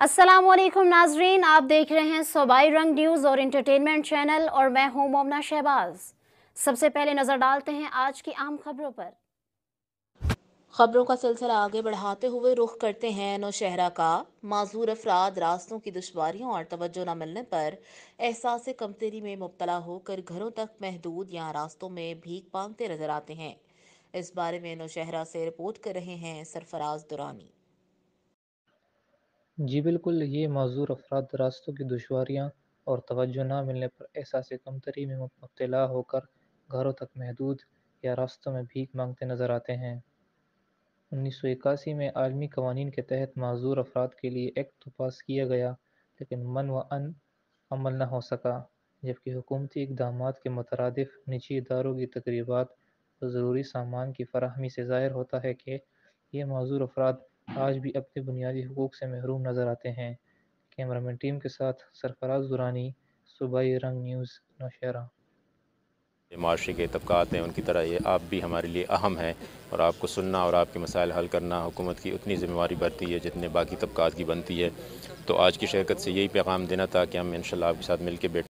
अस्सलामुअलैकुम नाजरीन, आप देख रहे हैं सूबाई रंग न्यूज़ और इंटरटेनमेंट चैनल और मैं हूं मोमना शहबाज। सबसे पहले नज़र डालते हैं आज की आम खबरों पर। खबरों का सिलसिला आगे बढ़ाते हुए रुख करते हैं नौशहरा का। माजूर अफराद रास्तों की दुश्वारियों और तवज्जो न मिलने पर एहसास कमतरी में मुब्तला होकर घरों तक महदूद या रास्तों में भीख मांगते नजर आते हैं। इस बारे में नौशहरा से रिपोर्ट कर रहे हैं सरफराज दुरानी। जी बिल्कुल, ये माज़ूर अफ़राद रास्तों की दुश्वारियाँ और तवज्जो ना मिलने पर एहसास कमतरी में मुब्तला होकर घरों तक महदूद या रास्तों में भीख मांगते नज़र आते हैं। 1981 में आलमी क़वानीन के तहत माज़ूर अफ़राद के लिए एक्ट तो पास किया गया, लेकिन मन व अन अमल न हो सका, जबकि हुकूमती इक़दामात के मुतरादिफ़ निजी इदारों की तक़रीबात और ज़रूरी सामान की फ़राहमी से ज़ाहिर होता है कि ये माज़ूर अफ़राद आज भी अपने बुनियादी हुकूक से महरूम नज़र आते हैं। कैमरामैन टीम के साथ सरफराज दुरानी, सूबाई रंग न्यूज़, नौशहरा। माशरे के तबक़ात हैं उनकी तरह ये आप भी हमारे लिए अहम है, और आपको सुनना और आपके मसाइल हल करना हुकूमत की उतनी ज़िम्मेवारी बनती है जितने बाकी तबक़ात की बनती है। तो आज की शिरकत से यही पैगाम देना था कि हम इंशाअल्लाह आपके साथ मिल के